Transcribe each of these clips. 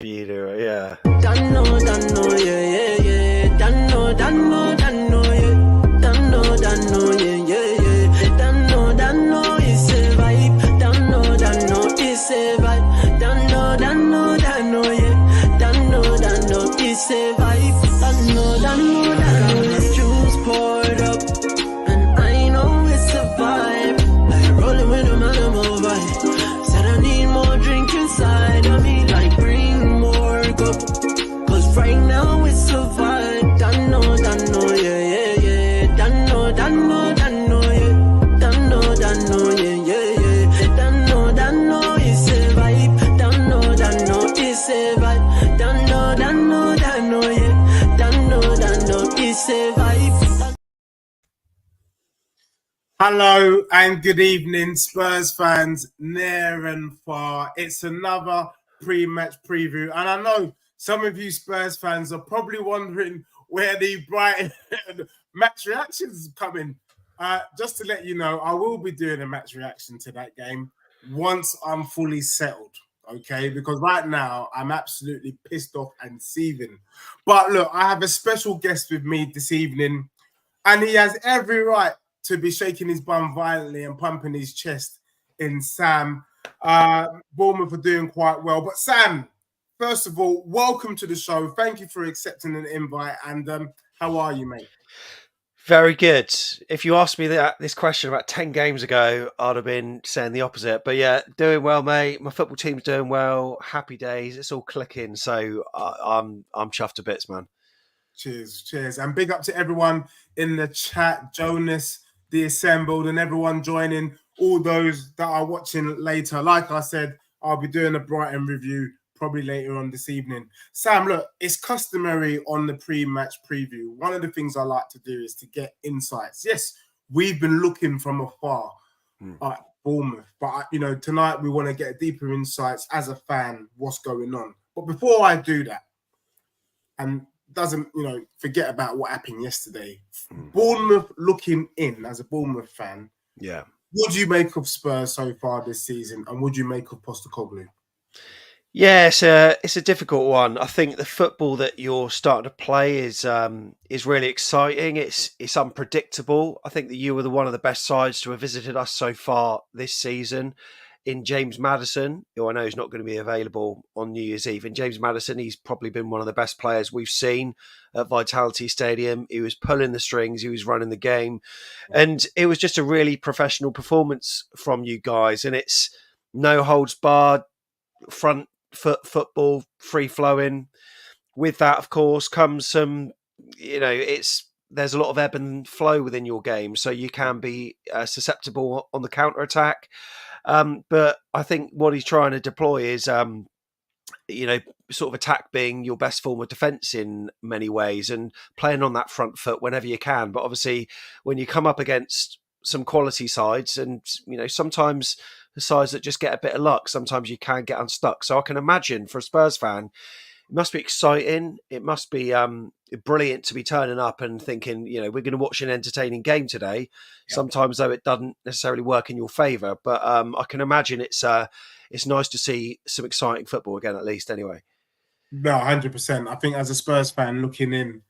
Peter, yeah. Danno, yeah, yeah, yeah. Danno, yeah. Danno, yeah, yeah, yeah. Danno, it's a vibe. Danno, it's a vibe. Danno, yeah. Danno, it's a vibe. Danno, got the juice poured up, and I know it's a vibe. Like rolling with a Malibu vibe. Said I need more drink inside of me, like bring more cup. Cause right now it's a vibe. Danno, yeah, yeah, yeah. Danno, yeah. Danno, yeah, yeah, yeah. Danno, it's a vibe. Danno, it's a vibe. Danno, yeah. Danno, it's a vibe. Hello and good evening, Spurs fans near and far. It's another pre-match preview, and I know some of you Spurs fans are probably wondering where the Brighton match reactions are coming. Just to let you know, I will be doing a match reaction to that game once I'm fully settled, okay? Because right now I'm absolutely pissed off and seething. But look, I have a special guest with me this evening, and he has every right to be shaking his bum violently and pumping his chest in Sam. Bournemouth are doing quite well. But Sam, first of all, welcome to the show. Thank you for accepting an invite. And how are you, mate? Very good. If you asked me this question about 10 games ago, I'd have been saying the opposite. But yeah, doing well, mate. My football team's doing well. Happy days. It's all clicking. So I'm chuffed to bits, man. Cheers. And big up to everyone in the chat, Jonas, the Assembled, and everyone joining, all those that are watching later. Like I said, I'll be doing a Brighton review probably later on this evening. Sam, look, it's customary on the pre-match preview. One of the things I like to do is to get insights. Yes, we've been looking from afar at Bournemouth, but tonight we want to get deeper insights as a fan, what's going on. But before I do that, and doesn't, forget about what happened yesterday. Bournemouth looking in as a Bournemouth fan. Yeah. What do you make of Spurs so far this season, and what do you make of Postecoglou? Yeah, it's a difficult one. I think the football that you're starting to play is really exciting. It's unpredictable. I think that you were one of the best sides to have visited us so far this season. In James Maddison, who I know is not going to be available on New Year's Eve. In James Maddison, he's probably been one of the best players we've seen at Vitality Stadium. He was pulling the strings, he was running the game. And it was just a really professional performance from you guys. And it's no holds barred, front foot football, free flowing. With that, of course, comes some, there's a lot of ebb and flow within your game. So you can be susceptible on the counter-attack. But I think what he's trying to deploy is, sort of attack being your best form of defence in many ways and playing on that front foot whenever you can. But obviously, when you come up against some quality sides and, sometimes the sides that just get a bit of luck, sometimes you can get unstuck. So I can imagine for a Spurs fan, it must be exciting. It must be brilliant to be turning up and thinking, we're going to watch an entertaining game today. Yeah. Sometimes, though, it doesn't necessarily work in your favour. But I can imagine it's nice to see some exciting football again, at least, anyway. No, 100%. I think as a Spurs fan looking in,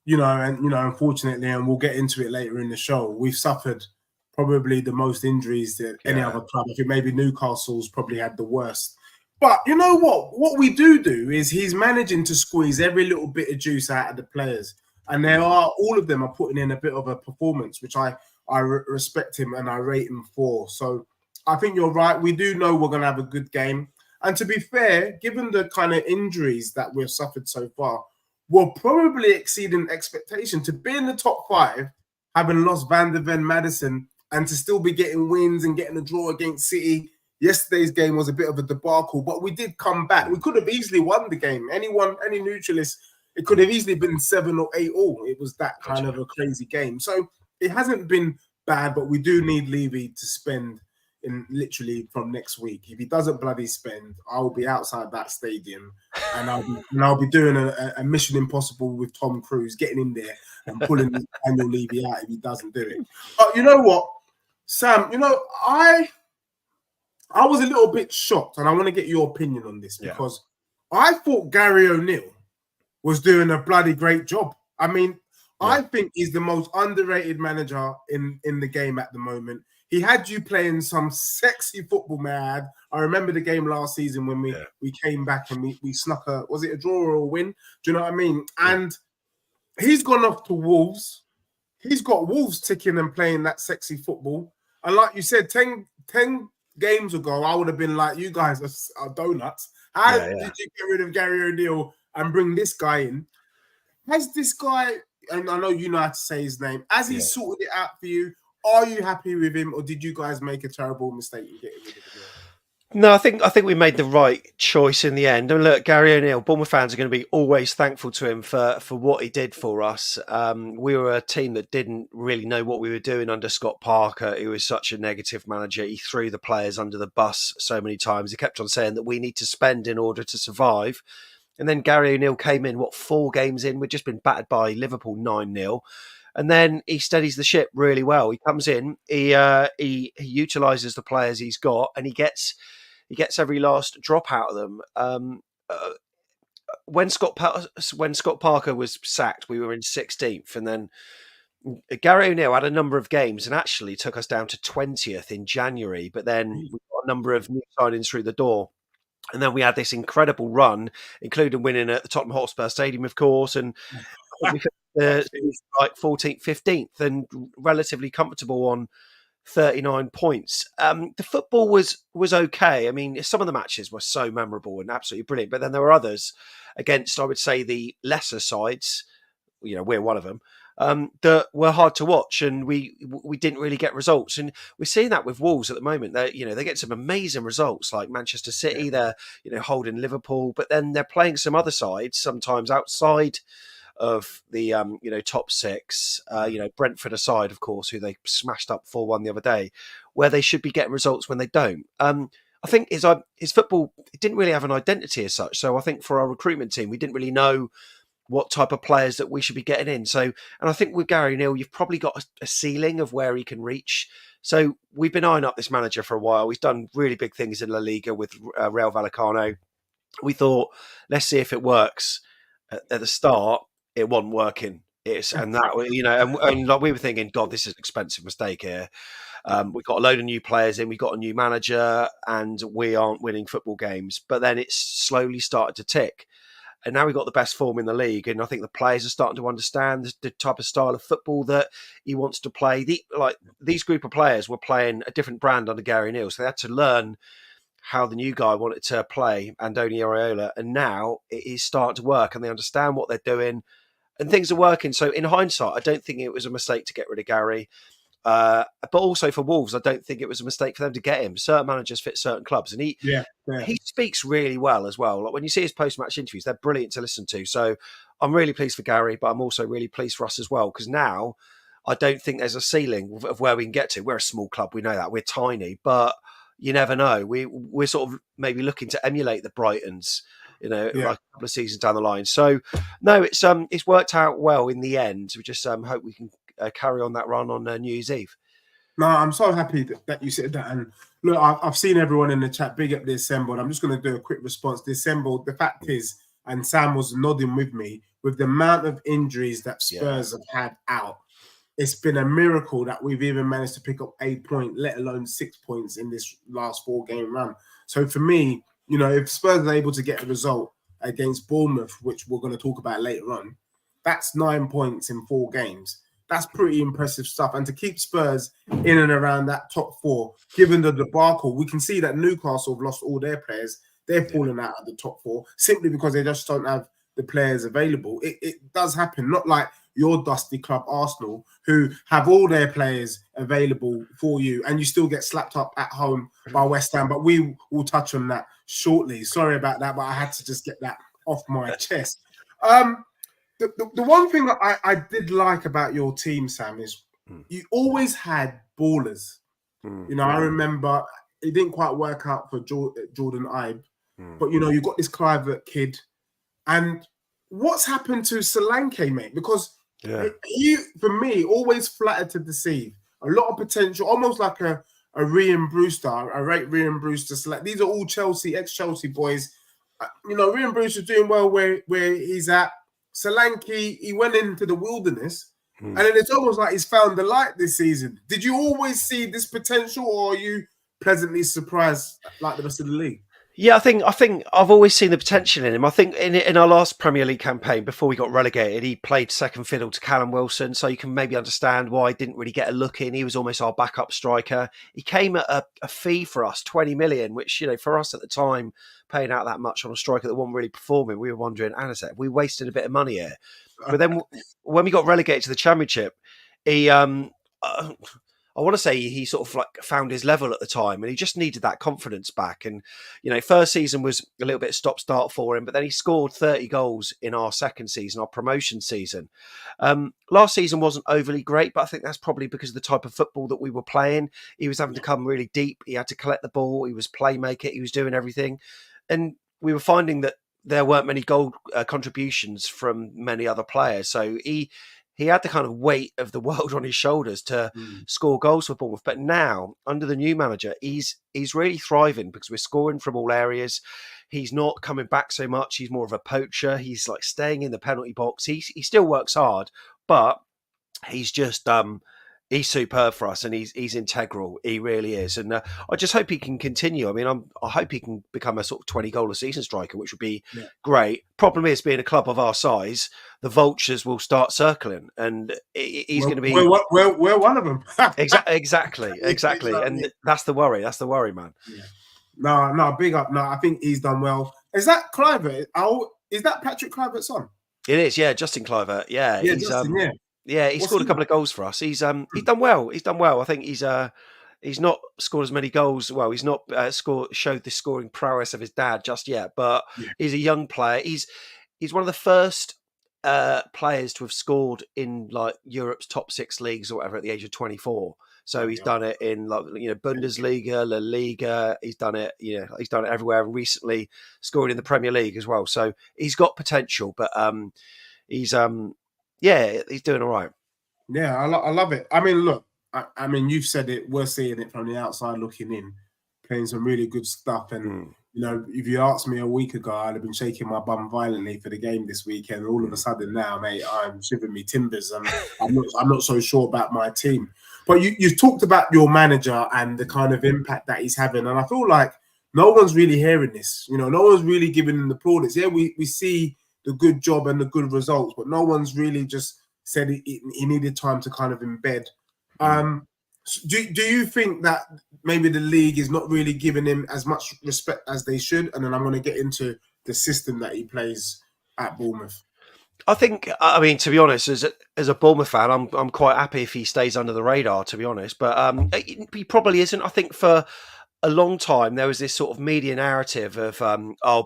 unfortunately, and we'll get into it later in the show, we've suffered probably the most injuries that any other club. I think maybe Newcastle's probably had the worst. But you know what? What we do is he's managing to squeeze every little bit of juice out of the players. And all of them are putting in a bit of a performance, which I respect him and I rate him for. So I think you're right. We do know we're going to have a good game. And to be fair, given the kind of injuries that we've suffered so far, we're probably exceeding expectation to be in the top 5, having lost Van der Ven, Maddison, and to still be getting wins and getting a draw against City. Yesterday's game was a bit of a debacle, but we did come back. We could have easily won the game. Any neutralist, it could have easily been 7 or 8 all. It was that kind of a crazy game. So it hasn't been bad, but we do need Levy to spend in literally from next week. If he doesn't bloody spend, I'll be outside that stadium and I'll be doing a Mission Impossible with Tom Cruise, getting in there and pulling Daniel Levy out if he doesn't do it. But you know what, Sam, I was a little bit shocked, and I want to get your opinion on this because I thought Gary O'Neill was doing a bloody great job. I mean, I think he's the most underrated manager in the game at the moment. He had you playing some sexy football, man. I remember the game last season when we came back and we snuck was it a draw or a win? Do you know what I mean? And he's gone off to Wolves. He's got Wolves ticking and playing that sexy football. And like you said, 10 games ago, I would have been like, you guys are donuts. How did you get rid of Gary O'Neill and bring this guy in? Has this guy, and I know you know how to say his name, has he sorted it out for you? Are you happy with him, or did you guys make a terrible mistake in getting rid of him? No, I think we made the right choice in the end. And look, Gary O'Neill, Bournemouth fans are going to be always thankful to him for what he did for us. We were a team that didn't really know what we were doing under Scott Parker. He was such a negative manager. He threw the players under the bus so many times. He kept on saying that we need to spend in order to survive. And then Gary O'Neill came in, 4 games in? We'd just been battered by Liverpool 9-0. And then he steadies the ship really well. He comes in, he utilises the players he's got, and he gets every last drop out of them. When Scott Parker was sacked, we were in 16th, and then Gary O'Neill had a number of games and actually took us down to 20th in January. But then we got a number of new signings through the door. And then we had this incredible run, including winning at the Tottenham Hotspur Stadium, of course. And we finished like 14th, 15th, and relatively comfortable on 39 points. The football was okay. I mean, some of the matches were so memorable and absolutely brilliant. But then there were others against, I would say, the lesser sides. You know, we're one of them. That were hard to watch, and we didn't really get results. And we're seeing that with Wolves at the moment. They get some amazing results, like Manchester City. They're holding Liverpool, but then they're playing some other sides sometimes outside of the top 6. Brentford aside, of course, who they smashed up 4-1 the other day, where they should be getting results when they don't. I think his football, it didn't really have an identity as such. So I think for our recruitment team, we didn't really know what type of players that we should be getting in. So, and I think with Gary O'Neill, you've probably got a ceiling of where he can reach. So we've been eyeing up this manager for a while. He's done really big things in La Liga with Real Vallecano. We thought, let's see if it works. At the start, it wasn't working. And like we were thinking, God, this is an expensive mistake here. We've got a load of new players in, we've got a new manager, and we aren't winning football games. But then it's slowly started to tick. And now we've got the best form in the league. And I think the players are starting to understand the type of style of football that he wants to play. These group of players were playing a different brand under Gary O'Neill. So they had to learn how the new guy wanted to play, Andoni Iraola. And now it is starting to work, and they understand what they're doing, and things are working. So in hindsight, I don't think it was a mistake to get rid of Gary. But also for Wolves, I don't think it was a mistake for them to get him. Certain managers fit certain clubs, and he speaks really well as well. Like when you see his post-match interviews, they're brilliant to listen to. So I'm really pleased for Gary, but I'm also really pleased for us as well, because now I don't think there's a ceiling of where we can get to. We're a small club, we know that. We're tiny, but you never know. We're sort of maybe looking to emulate the Brightons, like a couple of seasons down the line. So no, it's worked out well in the end. We just hope we can carry on that run on New Year's Eve. No, I'm so happy that you said that. And look, I've seen everyone in the chat big up the assembled. I'm just going to do a quick response. The assembled, the fact is, and Sam was nodding with me, with the amount of injuries that Spurs have had out, it's been a miracle that we've even managed to pick up 8 points, let alone 6 points in this last 4-game run. So for me, if Spurs are able to get a result against Bournemouth, which we're going to talk about later on, that's 9 points in 4 games. That's pretty impressive stuff. And to keep Spurs in and around that top 4, given the debacle, we can see that Newcastle have lost all their players. They're falling out of the top 4 simply because they just don't have the players available. It does happen, not like your dusty club Arsenal, who have all their players available for you, and you still get slapped up at home by West Ham. But we will touch on that shortly. Sorry about that, but I had to just get that off my chest. The one thing that I did like about your team, Sam, is you always had ballers. I remember it didn't quite work out for Jordan Ibe, but you got this Clivert kid. And what's happened to Solanke, mate? Because he, for me, always flattered to deceive. A lot of potential, almost like a Ryan Brewster. I rate Ryan Brewster. These are all ex-Chelsea boys. Ryan Bruce is doing well where he's at. Solanke, he went into the wilderness, and then it's almost like he's found the light this season. Did you always see this potential, or are you pleasantly surprised like the rest of the league? Yeah, I think I've always seen the potential in him. I think in our last Premier League campaign before we got relegated, he played second fiddle to Callum Wilson, so you can maybe understand why he didn't really get a look in. He was almost our backup striker. He came at a fee for us, 20 million, which for us at the time, paying out that much on a striker that wasn't really performing, we were wondering, Anisette, we wasted a bit of money here. But then when we got relegated to the Championship, he I want to say he sort of like found his level at the time, and he just needed that confidence back. And first season was a little bit stop-start for him, but then he scored 30 goals in our second season, our promotion season. Last season wasn't overly great, but I think that's probably because of the type of football that we were playing. He was having to come really deep. He had to collect the ball. He was playmaker. He was doing everything, and we were finding that there weren't many goal contributions from many other players. So he had the kind of weight of the world on his shoulders to score goals for Bournemouth. But now, under the new manager, he's really thriving because we're scoring from all areas. He's not coming back so much. He's more of a poacher. He's like staying in the penalty box. He still works hard, but he's just he's superb for us, and he's integral. He really is, and I just hope he can continue. I mean, I hope he can become a sort of 20 goal a season striker, which would be great. Problem is, being a club of our size, the vultures will start circling, and he's going to be. We're one of them. Exactly, and that's the worry. That's the worry, man. Yeah. No, big up. No, I think he's done well. Is that Kluivert? Is that Patrick Kluivert's son? It is, yeah, Justin Kluivert. Yeah, he's Justin, yeah. Yeah, he scored a couple of goals for us. He's done well. He's done well. I think he's not scored as many goals. Well, he's not showed the scoring prowess of his dad just yet. But he's a young player. He's one of the first players to have scored in like Europe's top 6 leagues or whatever at the age of 24. So he's done it in Bundesliga, La Liga. He's done it. He's done it everywhere. And recently scored in the Premier League as well. So he's got potential, but he's he's doing all right. Yeah, I love it. I mean, look, I mean, you've said it. We're seeing it from the outside looking in, playing some really good stuff. And, if you asked me a week ago, I'd have been shaking my bum violently for the game this weekend. All of a sudden now, mate, I'm shivering me timbers. And I'm not so sure about my team. But you've talked about your manager and the kind of impact that he's having. And I feel like no one's really hearing this. No one's really giving him the plaudits. Yeah, we see the good job and the good results, but no one's really just said he needed time to kind of embed. Do you think that maybe the league is not really giving him as much respect as they should? And then I'm going to get into the system that he plays at Bournemouth. I think, I mean, to be honest, as a Bournemouth fan, I'm quite happy if he stays under the radar, to be honest. But he probably isn't. I think for a long time, there was this sort of media narrative of,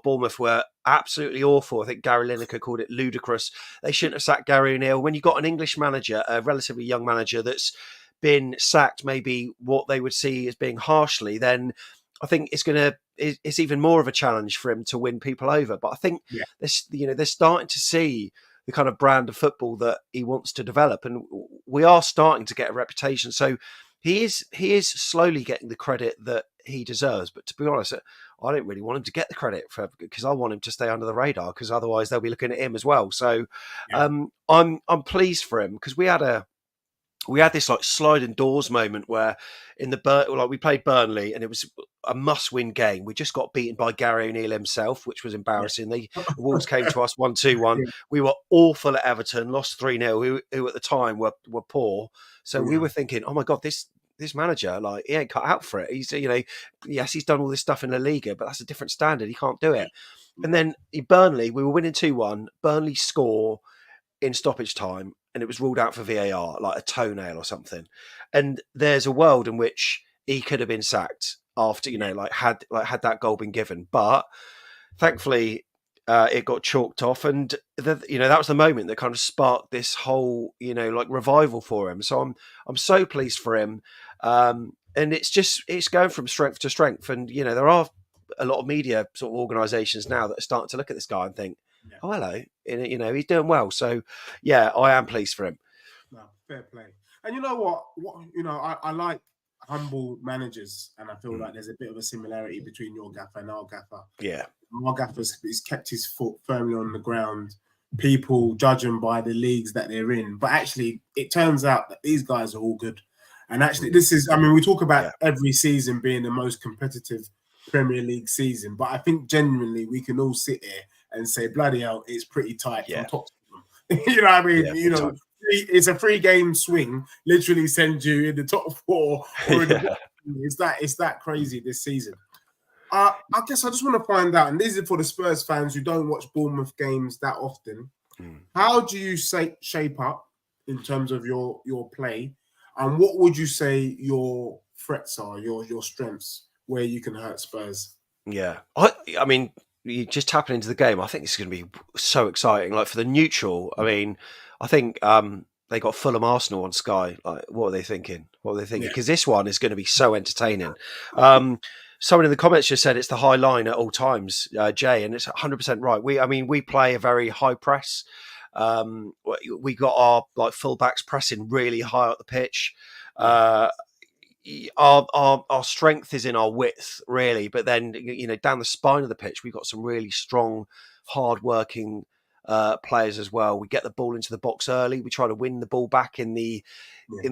Bournemouth were absolutely awful. I think Gary Lineker called it ludicrous. They shouldn't have sacked Gary O'Neill. When you've got an English manager, a relatively young manager that's been sacked maybe what they would see as being harshly, then I think it's even more of a challenge for him to win people over. But I think they're starting to see the kind of brand of football that he wants to develop, and we are starting to get a reputation. So he is slowly getting the credit that he deserves. But to be honest, I don't really want him to get the credit because I want him to stay under the radar, because otherwise they'll be looking at him as well. So I'm pleased for him, because we had this like sliding doors moment where we played Burnley and it was a must-win game. We just got beaten by Gary O'Neill himself, which was embarrassing. The Wolves came to us 1-2-1. We were awful at Everton, lost 3-0, who at the time were poor. So we were thinking, oh my God, this manager, like, he ain't cut out for it. He's, yes, he's done all this stuff in La Liga, but that's a different standard. He can't do it. And then Burnley, we were winning 2-1. Burnley score in stoppage time, and it was ruled out for VAR, like a toenail or something. And there's a world in which he could have been sacked after, had that goal been given. But thankfully, it got chalked off, and that was the moment that kind of sparked this whole, revival for him. So I'm so pleased for him, and it's going from strength to strength. And there are a lot of media sort of organisations now that are starting to look at this guy and think, oh, hello, he's doing well. So yeah, I am pleased for him. No, fair play. And you know what? I humble managers, and I feel like there's a bit of a similarity between your gaffer and our gaffer. Yeah. Our gaffer's kept his foot firmly on the ground. People judge him by the leagues that they're in, but actually, it turns out that these guys are all good. And actually, this is, I mean, we talk about every season being the most competitive Premier League season, but I think genuinely we can all sit here and say, bloody hell, it's pretty tight from top to bottom. You know what I mean? Yeah, you know, it's a 3-game swing, literally sends you in the top 4 or in the bottom. It's that crazy this season. I guess I just want to find out, and this is for the Spurs fans who don't watch Bournemouth games that often. How do you shape up in terms of your play, and what would you say your threats are, your strengths, where you can hurt Spurs? Yeah, I mean, you just tapping into the game. I think this is going to be so exciting. Like for the neutral, I mean, I think they got Fulham Arsenal on Sky. Like, what are they thinking? Because this one is going to be so entertaining. Someone in the comments just said it's the high line at all times, Jay, and it's 100% right. We play a very high press. We got our like fullbacks pressing really high up the pitch. Our strength is in our width, really, but then down the spine of the pitch, we've got some really strong, hard-working players as well. We get the ball into the box early. We try to win the ball back in the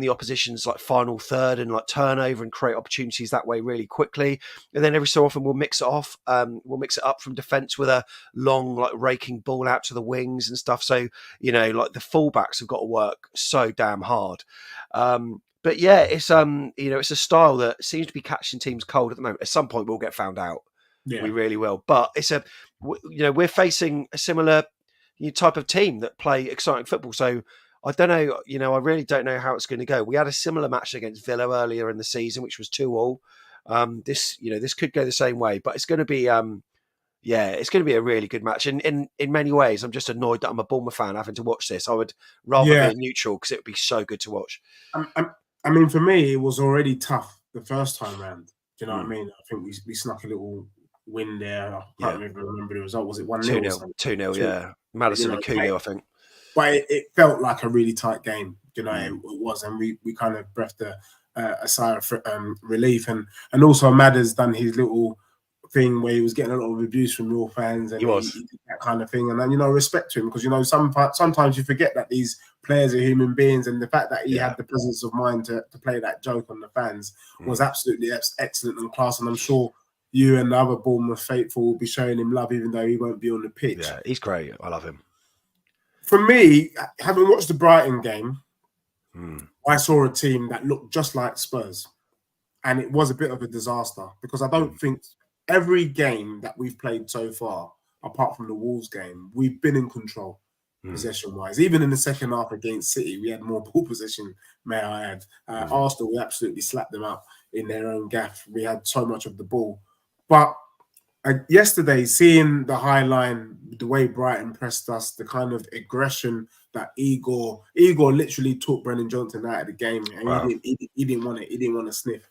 opposition's like final third and like turnover and create opportunities that way really quickly. And then every so often we'll mix it off. We'll mix it up from defence with a long like raking ball out to the wings and stuff. So like the fullbacks have got to work so damn hard. But yeah, it's it's a style that seems to be catching teams cold at the moment. At some point, we'll get found out. Yeah. We really will. But it's we're facing a similar type of team that play exciting football. So I don't know. I really don't know how it's going to go. We had a similar match against Villa earlier in the season, which was 2-2. This could go the same way, but it's going to be it's going to be a really good match. And in many ways, I'm just annoyed that I'm a Bournemouth fan having to watch this. I would rather be neutral because it would be so good to watch. I mean, for me, it was already tough the first time round. Do you know what I mean? I think we snuck a little win there. I can't even remember the result. Was it 1-0? 2-0, yeah. Madison and Cunha, I think. But it felt like a really tight game. It was, and we kind of breathed a sigh of relief. And also, Madder's done his little thing where he was getting a lot of abuse from your fans, and he did that kind of thing. And then respect to him, because sometimes you forget that these players are human beings, and the fact that he had the presence of mind to play that joke on the fans was absolutely excellent and class. And I'm sure you and the other Bournemouth faithful will be showing him love, even though he won't be on the pitch. Yeah, he's great. I love him. For me, having watched the Brighton game, I saw a team that looked just like Spurs, and it was a bit of a disaster, because I don't think every game that we've played so far, apart from the Wolves game, we've been in control possession-wise. Even in the second half against City, we had more ball possession, may I add. Arsenal, we absolutely slapped them up in their own gaff. We had so much of the ball. But yesterday, seeing the high line, the way Brighton pressed us, the kind of aggression that Igor literally took Brennan Johnson out of the game, and he didn't want it. He didn't want to sniff.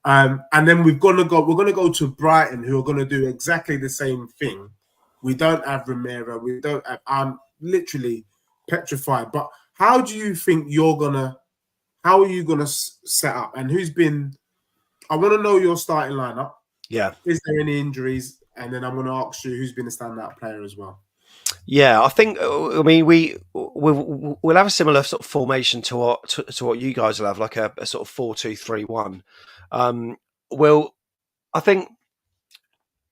And then we're gonna go to Brighton, who are gonna do exactly the same thing. We don't have Romero. We don't have. I'm literally petrified. But how do you think how are you gonna set up? And I want to know your starting lineup. Yeah. Is there any injuries? And then I'm going to ask you who's been a standout player as well. Yeah, I think. I mean, we'll have a similar sort of formation to what you guys will have, like a sort of 4-2-3-1. I think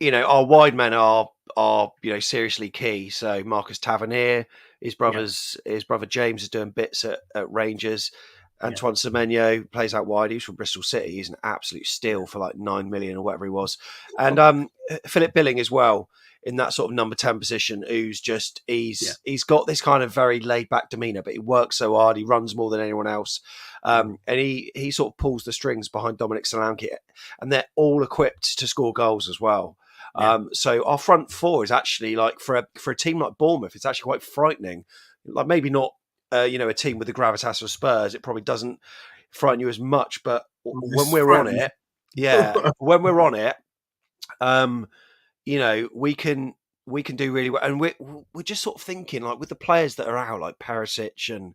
our wide men are seriously key. So Marcus Tavernier, his brother James is doing bits at Rangers. Antoine Semenyo plays out wide. He's from Bristol City. He's an absolute steal for like 9 million or whatever he was. And Philip Billing as well, in that sort of number 10 position, who's just he's got this kind of very laid back demeanour, but he works so hard. He runs more than anyone else, and he sort of pulls the strings behind Dominic Solanke, and they're all equipped to score goals as well. So our front four is actually, like, for a team like Bournemouth, it's actually quite frightening. Like, maybe not a team with the gravitas of Spurs, it probably doesn't frighten you as much, but when we're on it, we can we can do really well, and we're just sort of thinking like with the players that are out, like Perisic and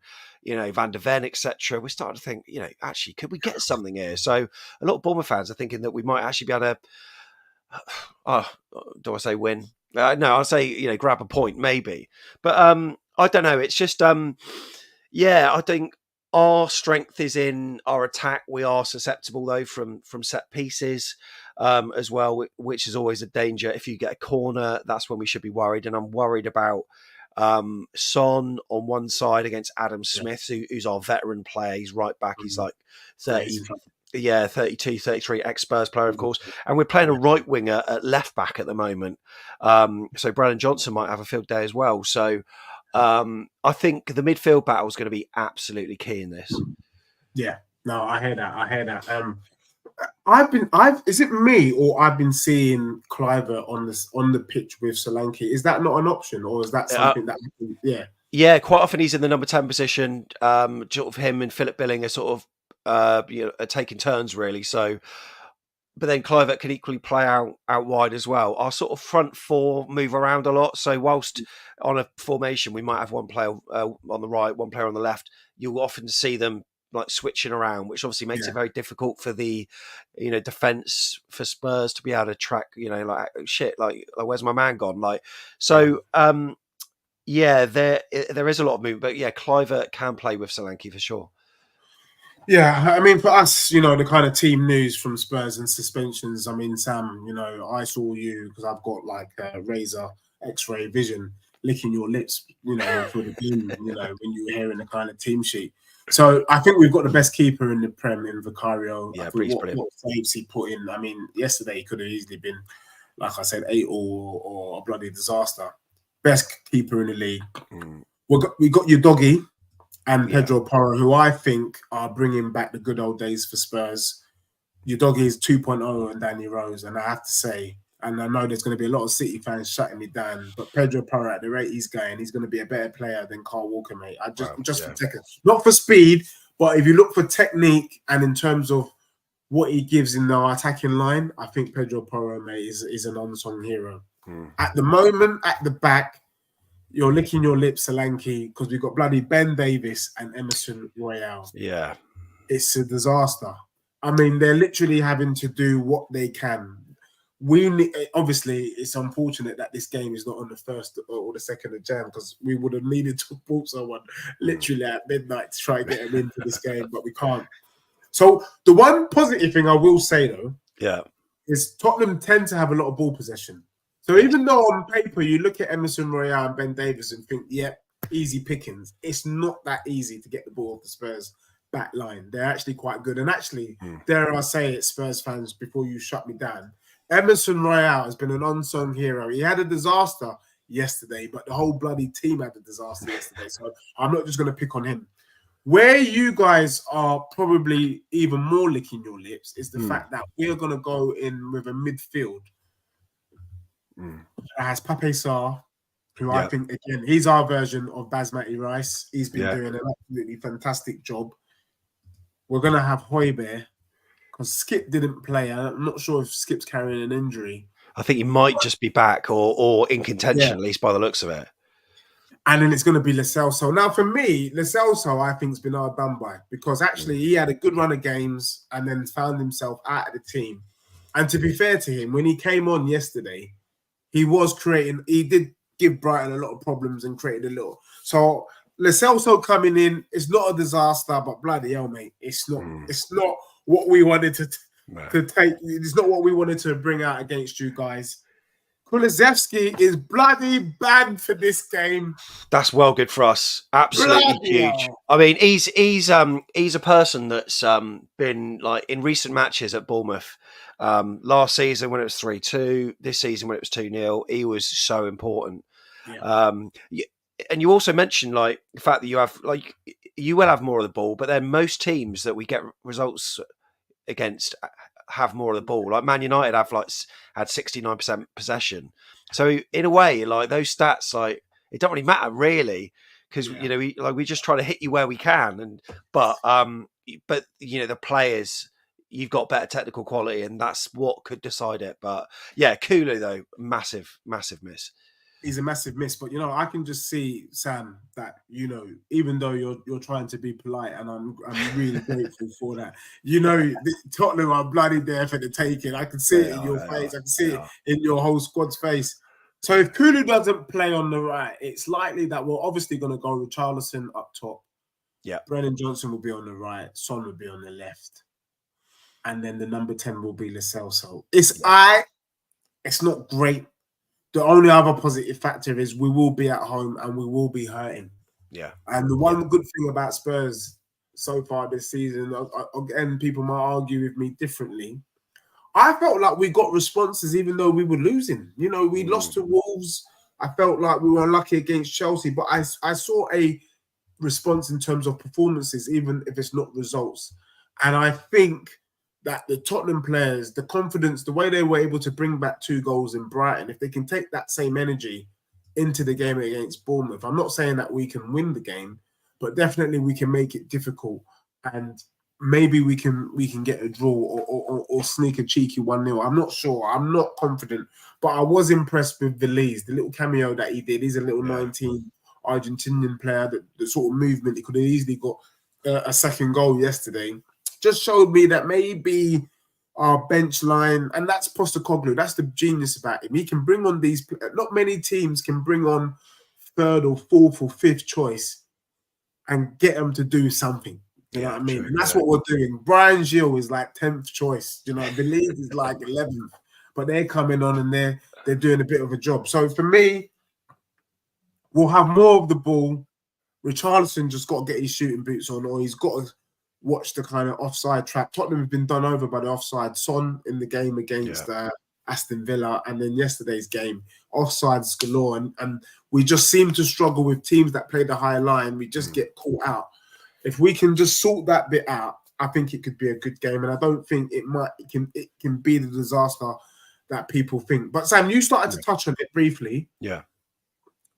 Van der Ven, etc. We're starting to think, actually, could we get something here? So a lot of Bournemouth fans are thinking that we might actually be able to. Do I say win? No, I'll say grab a point maybe, but I don't know. It's just I think our strength is in our attack. We are susceptible though from set pieces as well, which is always a danger. If you get a corner, that's when we should be worried, and I'm worried about Son on one side against Adam Smith, who's our veteran player. He's right back. He's like 30. Yeah, 32, 33, ex-Spurs player, of course. And we're playing a right winger at left back at the moment. So Brennan Johnson might have a field day as well. So I think the midfield battle is going to be absolutely key in this. Yeah, no, I hear that. Is it me or I've been seeing Cliver on the pitch with Solanke? Is that not an option, or is that something that? Yeah, quite often he's in the number 10 position. Sort of him and Philip Billing are sort of are taking turns really. So, but then Clivert can equally play out wide as well. Our sort of front four move around a lot. So whilst on a formation we might have one player on the right, one player on the left, you'll often see them like switching around, which obviously makes it very difficult for the defense for Spurs to be able to track. Like shit, like where's my man gone? Like so. There is a lot of movement, but Clivert can play with Solanke for sure. Yeah, I mean, for us, the kind of team news from Spurs and suspensions. I mean, Sam, I saw you because I've got like a razor X-ray vision, licking your lips, for the game, when you were hearing the kind of team sheet. So I think we've got the best keeper in the Prem in Vicario. Yeah, what saves he put in. I mean, yesterday he could have easily been, like I said, 8 or a bloody disaster. Best keeper in the league. We got your doggy. And Pedro Porro, who I think are bringing back the good old days for Spurs. Your doggy is 2.0 and Danny Rose. And I have to say, and I know there's going to be a lot of City fans shutting me down, but Pedro Porro, at the rate he's going, he's going to be a better player than Kyle Walker, mate. For seconds. Not for speed, but if you look for technique and in terms of what he gives in the attacking line, I think Pedro Porro, mate, is an unsung hero. At the moment, at the back, you're licking your lips, Solanke, because we've got bloody Ben Davis and Emerson Royale. Yeah. It's a disaster. I mean, they're literally having to do what they can. Obviously, it's unfortunate that this game is not on the 1st or the 2nd of Jan, because we would have needed to pull someone literally at midnight to try and get them into this game, but we can't. So the one positive thing I will say, though, is Tottenham tend to have a lot of ball possession. So even though on paper you look at Emerson Royale and Ben Davis and think, easy pickings, it's not that easy to get the ball off the Spurs back line. They're actually quite good. And actually, dare I say it, Spurs fans, before you shut me down, Emerson Royale has been an unsung hero. He had a disaster yesterday, but the whole bloody team had a disaster yesterday. So I'm not just going to pick on him. Where you guys are probably even more licking your lips is the fact that we're going to go in with a midfield. Has Pape Sarr, who I think, again, he's our version of Basmati Rice. He's been doing an absolutely fantastic job. We're going to have Højbjerg, because Skip didn't play. I'm not sure if Skip's carrying an injury. I think he might just be back or in contention, at least by the looks of it. And then it's going to be Lo Celso. Now, for me, Lo Celso, I think, has been outdone by, because actually he had a good run of games and then found himself out of the team. And to be fair to him, when he came on yesterday, he did give Brighton a lot of problems and created a little. So Lo Celso coming in, it's not a disaster, but bloody hell, mate, it's not what we wanted to take. It's not what we wanted to bring out against you guys. Kulusevski is bloody banned for this game. That's well good for us. Absolutely huge. I mean, he's a person that's been like in recent matches at Bournemouth. Last season when it was 3-2, this season when it was 2-0, he was so important. And you also mentioned like the fact that you will have more of the ball, but then most teams that we get results against have more of the ball. Like Man United had 69% possession. So in a way, like those stats, like it don't really matter really, because we just try to hit you where we can. But the players, you've got better technical quality, and that's what could decide it. But Kulu though, massive miss. He's a massive miss, but I can just see, Sam, that even though you're trying to be polite, and I'm really grateful for that. Tottenham are bloody there for the taking. I can see it in your face. I can see it in your whole squad's face. So if Kulu doesn't play on the right, it's likely that we're obviously going to go with Richarlison up top. Yeah, Brennan Johnson will be on the right. Son will be on the left, and then the number 10 will be Lo Celso. It's not great. The only other positive factor is we will be at home and we will be hurting. Yeah. And the one good thing about Spurs so far this season, again, people might argue with me differently. I felt like we got responses even though we were losing. We lost to Wolves. I felt like we were unlucky against Chelsea, but I saw a response in terms of performances, even if it's not results. And I think that the Tottenham players, the confidence, the way they were able to bring back 2 goals in Brighton, if they can take that same energy into the game against Bournemouth, I'm not saying that we can win the game, but definitely we can make it difficult, and maybe we can get a draw or sneak a cheeky 1-0. I'm not sure. I'm not confident, but I was impressed with Veliz, the little cameo that he did. He's a little 19 Argentinian player, the sort of movement. He could have easily got a second goal yesterday. Just showed me that maybe our bench line, and that's Postecoglou, that's the genius about him. He can bring on these, not many teams can bring on 3rd or 4th or 5th choice and get them to do something. You know what I mean? True, and that's what we're doing. Brian Gil is like 10th choice. Believe is like 11th, but they're coming on and they're doing a bit of a job. So for me, we'll have more of the ball. Richarlison just got to get his shooting boots on, or he's got to watch the kind of offside trap. Tottenham have been done over by the offside. Son in the game against Aston Villa, and then yesterday's game, offsides galore. And we just seem to struggle with teams that play the high line. We just get caught out. If we can just sort that bit out, I think it could be a good game. And I don't think it can be the disaster that people think. But Sam, you started to touch on it briefly. Yeah.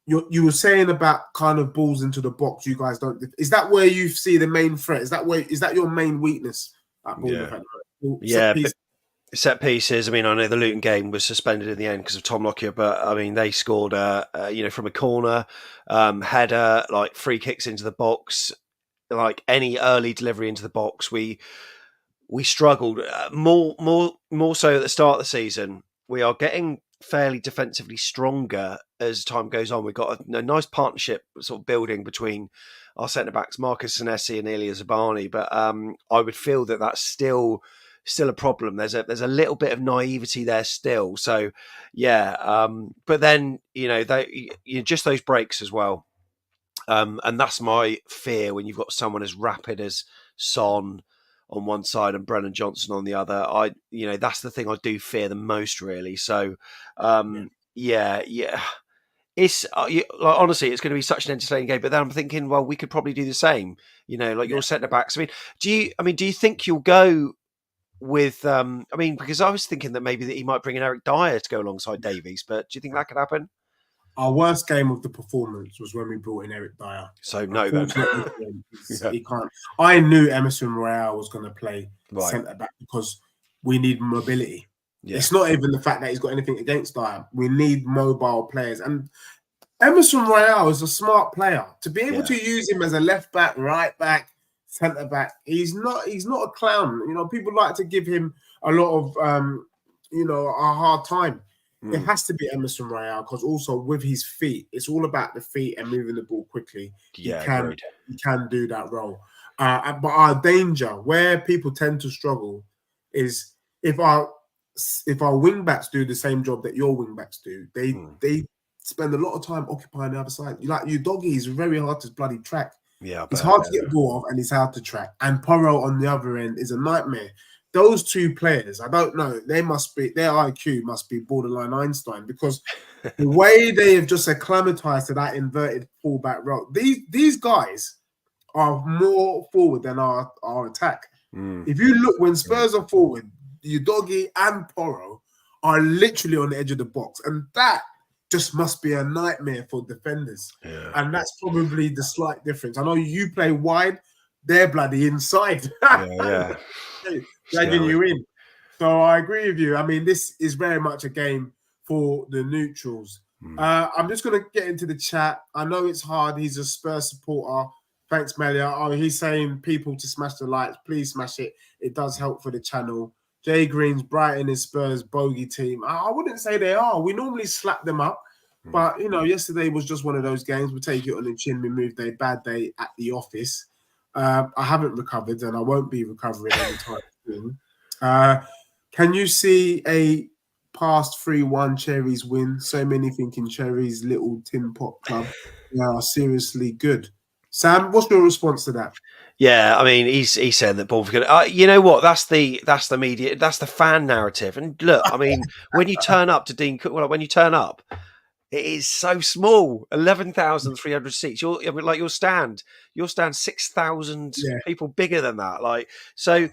You were saying about kind of balls into the box. You guys don't. Is that where you see the main threat? Is that your main weakness at Bournemouth? Set pieces. I mean, I know the Luton game was suspended in the end because of Tom Lockyer, but I mean, they scored, from a corner, header, like free kicks into the box, like any early delivery into the box. We struggled more so at the start of the season. We are getting fairly defensively stronger as time goes on. We've got a nice partnership sort of building between our centre-backs, Marcus Senesi and Ilya Zabani, but I would feel that that's still a problem. There's a little bit of naivety there still. So, but then, just those breaks as well. And that's my fear when you've got someone as rapid as Son on one side and Brennan Johnson on the other. That's the thing I do fear the most, really. So, it's honestly, it's going to be such an entertaining game. But then I'm thinking, well, we could probably do the same. Your centre backs. I mean, do you think you'll go with? Because I was thinking that maybe that he might bring in Eric Dyer to go alongside Davies. But do you think that could happen? Our worst game of the performance was when we brought in Eric Dyer. So no, then. He can't. I knew Emerson Royale was going to play centre back because we need mobility. Yeah. It's not even the fact that he's got anything against Dyer. We need mobile players, and Emerson Royale is a smart player. To be able to use him as a left back, right back, centre back, he's not a clown. People like to give him a lot of a hard time. It has to be Emerson Royale because also with his feet, it's all about the feet and moving the ball quickly. He can do that role. But our danger, where people tend to struggle, is if our wing backs do the same job that your wing backs do, they spend a lot of time occupying the other side. Doggy is very hard to bloody track. Yeah, it's hard to get the ball off and it's hard to track. And Porro on the other end is a nightmare. Those two players, I don't know, their IQ must be borderline Einstein because the way they have just acclimatized to that inverted fullback role, these guys are more forward than our attack. If you look, when Spurs are forward, Udogie and Porro are literally on the edge of the box. And that just must be a nightmare for defenders. Yeah. And that's probably the slight difference. I know you play wide, they're bloody inside. Dragging you in. So I agree with you. I mean, this is very much a game for the neutrals. I'm just going to get into the chat. I know it's hard. He's a Spurs supporter. Thanks, Melia. Oh, he's saying people to smash the likes. Please smash it. It does help for the channel. Jay Green's Brighton is Spurs bogey team. I wouldn't say they are. We normally slap them up. But, yesterday was just one of those games. We take it on the chin. We moved a bad day at the office. I haven't recovered and I won't be recovering anytime soon. Can you see a past 3-1 Cherries win? So many thinking Cherries little tin pot club are seriously good. Sam, what's your response to that? Yeah, I mean, he's saying that Bournemouth going. You know what? That's the media. That's the fan narrative. And look, I mean, when you turn up to Dean Cook, when you turn up, it is so small. 11,300 seats. You'll stand 6,000 people bigger than that. Like so,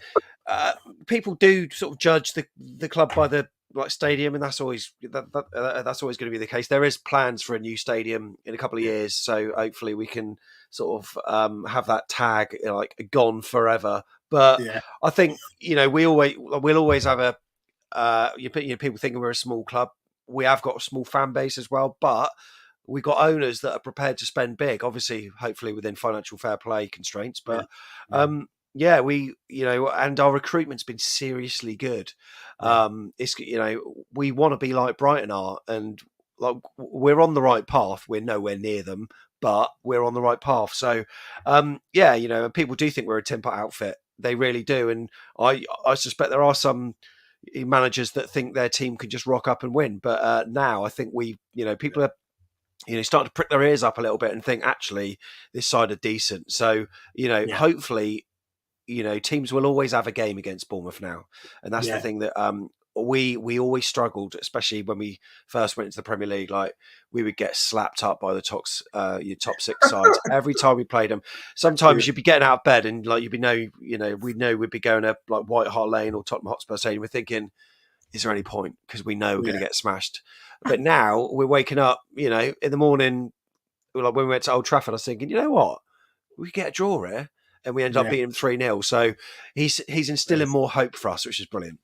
people do sort of judge the club by the stadium, and that's always that's always going to be the case. There is plans for a new stadium in a couple of years, so hopefully we can sort of have that tag like gone forever. But I think we'll always have a people thinking we're a small club. We have got a small fan base as well, but we've got owners that are prepared to spend big. Obviously, hopefully within financial fair play constraints, but. We and our recruitment's been seriously good. It's we want to be like Brighton are, and like we're on the right path. We're nowhere near them, but we're on the right path. So, people do think we're a tin pot outfit. They really do, and I suspect there are some managers that think their team could just rock up and win. But now I think people are. Start to prick their ears up a little bit and think, actually, this side are decent. So, hopefully, teams will always have a game against Bournemouth now. And that's the thing that we always struggled, especially when we first went into the Premier League. Like, we would get slapped up by the top six sides every time we played them. Sometimes you'd be getting out of bed and like we know we'd be going to like White Hart Lane or Tottenham Hotspur Stadium. We're thinking, is there any point? Because we know we're going to get smashed. But now we're waking up, in the morning, like when we went to Old Trafford, I was thinking, you know what? We could get a draw here. And we ended up beating him 3-0. So he's instilling more hope for us, which is brilliant.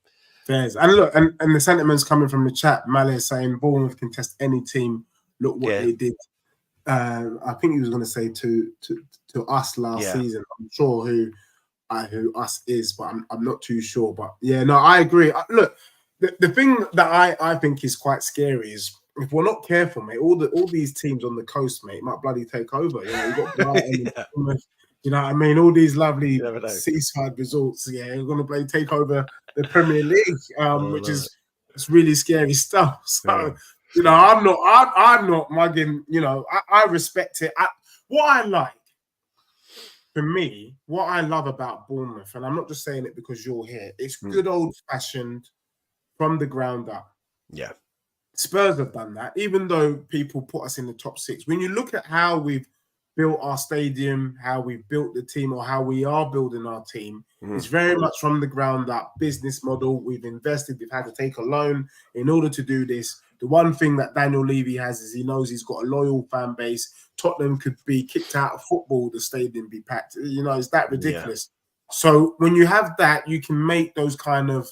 Fairs. And look, and the sentiments coming from the chat, Malé saying Bournemouth can test any team. Look what they did. I think he was going to say to us last season. I'm sure who us is, but I'm not too sure. But I agree. Look, the thing that I think is quite scary is if we're not careful, mate, all these teams on the coast, mate, might bloody take over. You've got Brighton, you know what I mean? All these lovely seaside resorts, we're going to take over the Premier League, which is it's really scary stuff. So, I'm not mugging. I respect it. What I like, for me, what I love about Bournemouth, and I'm not just saying it because you're here, it's good old-fashioned from the ground up. Yeah. Spurs have done that, even though people put us in the top 6. When you look at how we've built our stadium, how we've built the team, or how we are building our team, it's very much from the ground up business model. We've invested, we've had to take a loan in order to do this. The one thing that Daniel Levy has is he knows he's got a loyal fan base. Tottenham could be kicked out of football, the stadium be packed. It's that ridiculous. So when you have that, you can make those kind of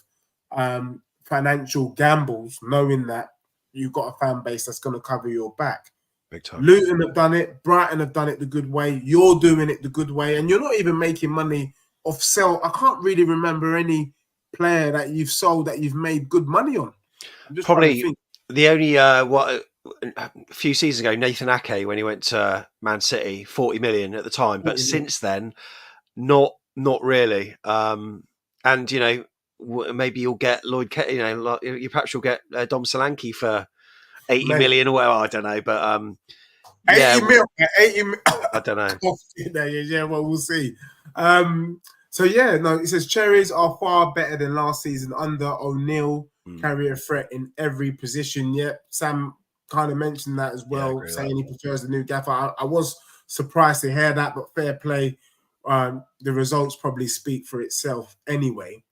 financial gambles, knowing that you've got a fan base that's going to cover your back. Big time. Luton have done it. Brighton have done it the good way. You're doing it the good way. And you're not even making money off sell. I can't really remember any player that you've sold that you've made good money on. Probably the only, a few seasons ago, Nathan Ake, when he went to Man City, 40 million at the time. But since then, not really. And, maybe you'll get Lloyd, perhaps you'll get Dom Solanke for 80 million or whatever. I don't know, but 80 million. I don't know. Well, we'll see. It says Cherries are far better than last season under O'Neill. Carry a threat in every position. Sam kind of mentioned that as well, saying he prefers the new gaffer. I was surprised to hear that, but fair play. The results probably speak for itself anyway.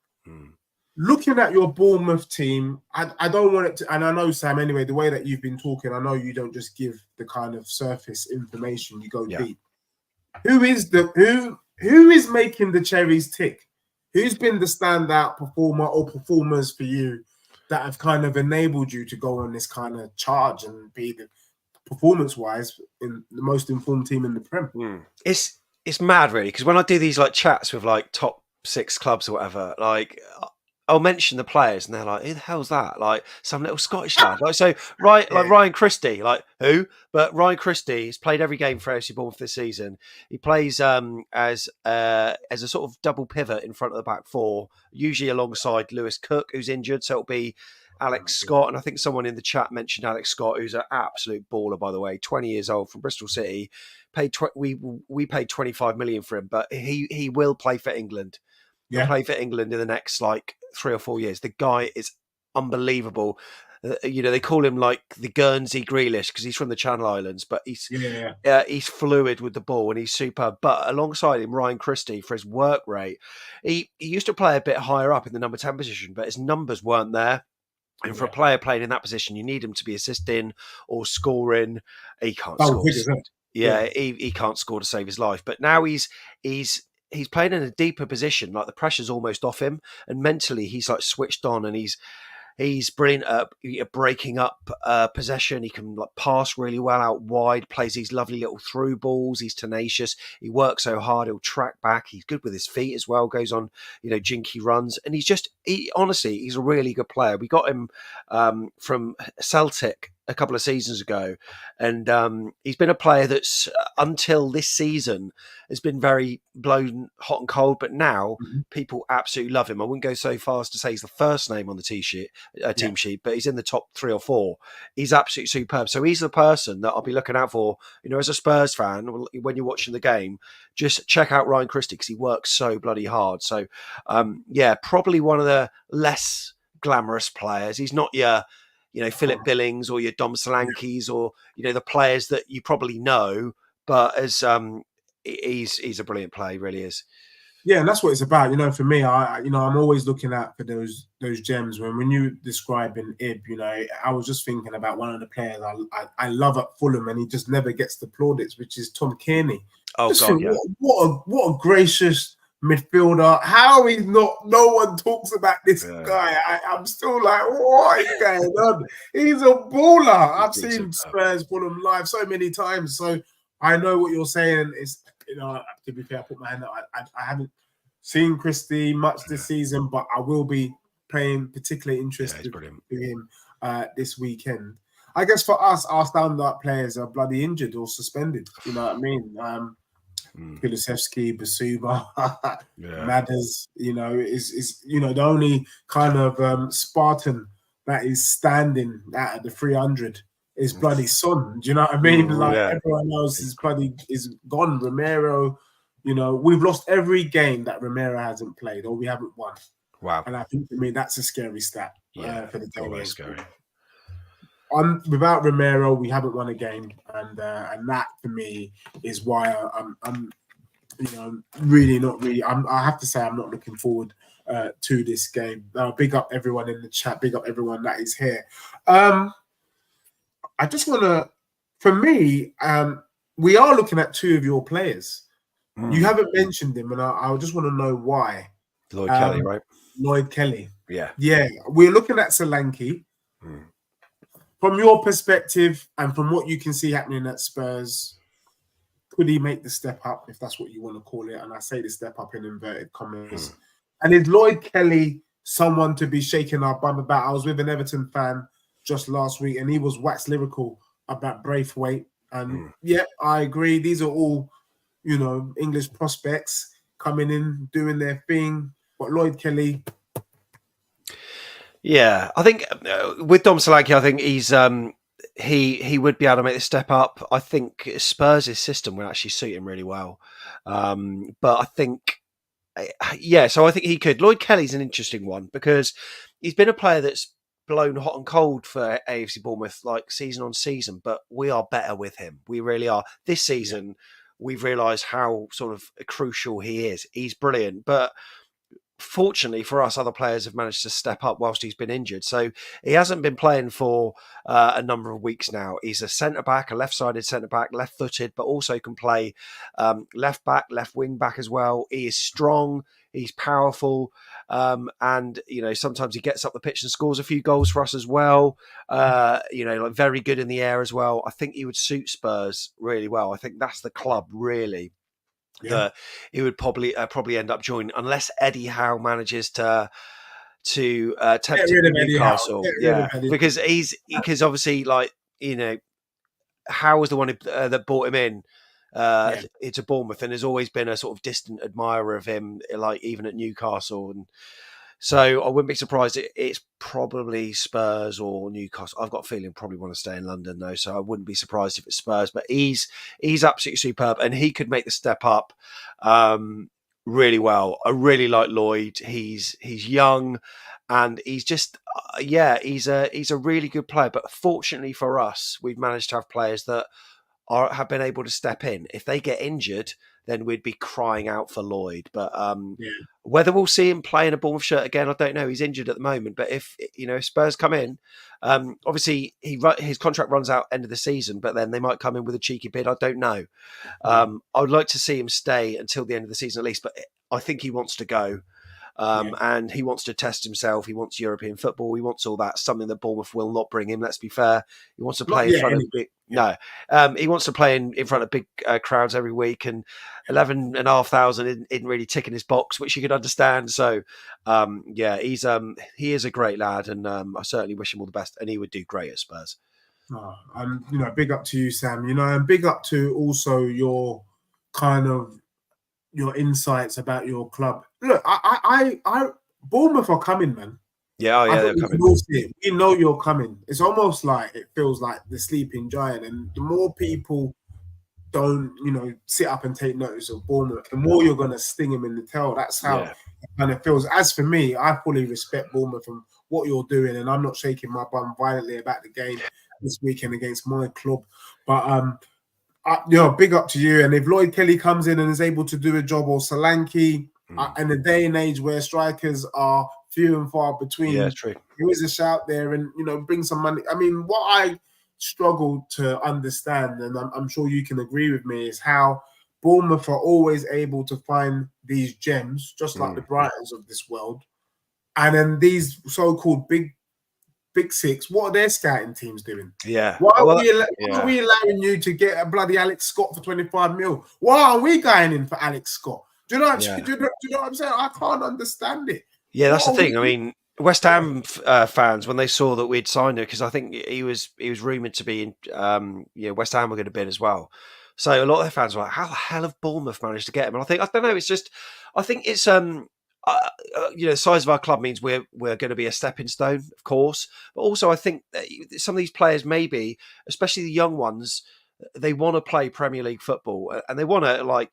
Looking at your Bournemouth team, I don't want it to, and I know, Sam, anyway, the way that you've been talking, I know you don't just give the kind of surface information, you go deep. Who is making the Cherries tick? Who's been the standout performer or performers for you that have kind of enabled you to go on this kind of charge and be the performance-wise in the most informed team in the Prem. It's mad, really, because when I do these like chats with like top 6 clubs or whatever, like I'll mention the players and they're like, "Who the hell's that?" Like some little Scottish lad. Like so, right? Like Ryan Christie. Like who? But Ryan Christie has played every game for AFC Bournemouth this season. He plays as a sort of double pivot in front of the back four, usually alongside Lewis Cook, who's injured. So it'll be Alex Scott, and I think someone in the chat mentioned Alex Scott, who's an absolute baller, by the way, 20 years old from Bristol City. We paid 25 million for him, but he will play for England. He'll play for England in the next like 3 or 4 years. The guy is unbelievable. They call him like the Guernsey Grealish because he's from the Channel Islands, but he's fluid with the ball and he's superb. But alongside him, Ryan Christie, for his work rate, he used to play a bit higher up in the number 10 position, but his numbers weren't there. And for a player playing in that position, you need him to be assisting or scoring. He can't score. He can't score to save his life. But now he's playing in a deeper position. Like the pressure's almost off him, and mentally he's like switched on, and he's brilliant at breaking up possession. He can like pass really well out wide, plays these lovely little through balls. He's tenacious. He works so hard. He'll track back. He's good with his feet as well. Goes on, jinky runs. And honestly, he's a really good player. We got him from Celtic a couple of seasons ago, and he's been a player that's until this season has been very blown hot and cold, but now people absolutely love him. I wouldn't go so far as to say he's the first name on the team sheet, but he's in the top 3 or 4. He's absolutely superb. So he's the person that I'll be looking out for. As a Spurs fan, when you're watching the game, just check out Ryan Christie because he works so bloody hard. So probably one of the less glamorous players. He's not your Philip Billings or your Dom Solankis or, the players that you probably know, but as he's a brilliant player, he really is. Yeah, and that's what it's about. For me, I'm always looking out for those gems. When you describing Ib, I was just thinking about one of the players I love at Fulham, and he just never gets the plaudits, which is Tom Kearney. Oh God, yeah. What a gracious midfielder. How he's not, no one talks about this guy. I'm still like, what is going on? He's a baller. I've seen Spurs pull him live so many times. So I know what you're saying. It's, to be fair, I put my hand up. I haven't seen Christie much this season, but I will be paying particularly interested in him this weekend. I guess for us, our stand-up players are bloody injured or suspended. You know what I mean? Kulusevski, Basuma, Madders, is the only kind of Spartan that is standing at the 300 is bloody Son. Do you know what I mean? Everyone else is gone. Romero, we've lost every game that Romero hasn't played or we haven't won. Wow. And I think for me that's a scary stat for the day. Always scary. Without Romero, we haven't won a game, and that for me is why I'm really not really. I have to say I'm not looking forward to this game. Big up everyone in the chat. Big up everyone that is here. I just want to, for me, we are looking at 2 of your players. You haven't mentioned him, and I just want to know why. Lloyd Kelly, right? Lloyd Kelly. Yeah. We're looking at Solanke. From your perspective and from what you can see happening at Spurs, could he make the step up, if that's what you want to call it? And I say the step up in inverted commas. And is Lloyd Kelly someone to be shaking our bum about? I was with an Everton fan just last week, and he was wax lyrical about Braithwaite. And I agree. These are all, English prospects coming in, doing their thing. But Lloyd Kelly... Yeah, I think with Dom Solanke, I think he's he would be able to make the step up. I think Spurs' system would actually suit him really well. But I think, so I think he could. Lloyd Kelly's an interesting one because he's been a player that's blown hot and cold for AFC Bournemouth like season on season, but we are better with him. We really are. This season, we've realised how sort of crucial he is. He's brilliant, but fortunately for us, other players have managed to step up whilst he's been injured. So he hasn't been playing for a number of weeks now. He's a centre back, a left-sided centre back, left-footed, but also can play left back, left wing back as well. He is strong. He's powerful, and sometimes he gets up the pitch and scores a few goals for us as well. Like very good in the air as well. I think he would suit Spurs really well. I think that's the club really that he would probably end up joining, unless Eddie Howe manages to tempt him to Newcastle. Yeah, because obviously Howe was the one that brought him in. Into Bournemouth, and has always been a sort of distant admirer of him, like even at Newcastle. And so I wouldn't be surprised. It's probably Spurs or Newcastle. I've got a feeling probably want to stay in London though, so I wouldn't be surprised if it's Spurs. But he's absolutely superb, and he could make the step up really well. I really like Lloyd. He's young, and he's just he's a really good player. But fortunately for us, we've managed to have players that have been able to step in. If they get injured, then we'd be crying out for Lloyd. But whether we'll see him play in a Bournemouth shirt again, I don't know. He's injured at the moment. But if Spurs come in, obviously his contract runs out end of the season, but then they might come in with a cheeky bid. I don't know. I would like to see him stay until the end of the season at least, but I think he wants to go. And he wants to test himself. He wants European football. He wants all that. Something that Bournemouth will not bring him. Let's be fair. He wants to play in front of big. No, he wants to play in front of big crowds every week, and 11,500 isn't really ticking his box, which you could understand. So, he is a great lad, and I certainly wish him all the best. And he would do great at Spurs. Big up to you, Sam. And big up to also your kind of your insights about your club. Look, I Bournemouth are coming, man. Yeah, they're coming. We know you're coming. It's almost like it feels like the sleeping giant, and the more people don't, sit up and take notice of Bournemouth, the more you're gonna sting him in the tail. That's how it kind of feels. As for me, I fully respect Bournemouth and what you're doing, and I'm not shaking my bum violently about the game this weekend against my club. But big up to you. And if Lloyd Kelly comes in and is able to do a job, or Solanke, in a day and age where strikers are few and far between, true. There is a shout there, and bring some money. I mean, what I struggle to understand, and I'm sure you can agree with me, is how Bournemouth are always able to find these gems, just like the Brightons of this world, and then these so-called big six, what are their scouting teams doing? Yeah. Why are we allowing you to get a bloody Alex Scott for 25 mil? Why are we going in for Alex Scott? Do you know what I'm saying? I can't understand it. Yeah, that's the thing. I mean, West Ham fans, when they saw that we'd signed him, because I think he was rumoured to be in, West Ham were going to bid as well. So a lot of their fans were like, how the hell have Bournemouth managed to get him? And I don't know, I think it's the size of our club means we're going to be a stepping stone, of course. But also, I think that some of these players, maybe, especially the young ones, they want to play Premier League football, and they want to,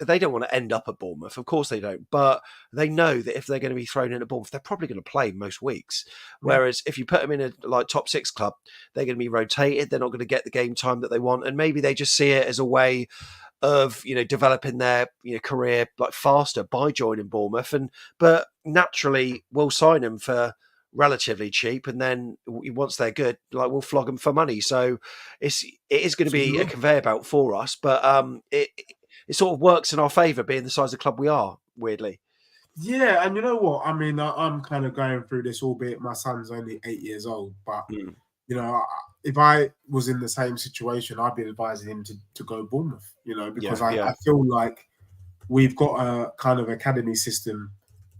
they don't want to end up at Bournemouth. Of course they don't. But they know that if they're going to be thrown in at Bournemouth, they're probably going to play most weeks. Whereas if you put them in a top six club, they're going to be rotated. They're not going to get the game time that they want. And maybe they just see it as a way of developing their career faster by joining Bournemouth, but naturally we'll sign them for relatively cheap, and then once they're good, we'll flog them for money. So it is going to be a conveyor belt for us, but it sort of works in our favour, being the size of club we are. Weirdly, yeah. And you know what? I mean, I'm kind of going through this, albeit my son's only 8 years old, but. If I was in the same situation, I'd be advising him to go Bournemouth, because I feel like we've got a kind of academy system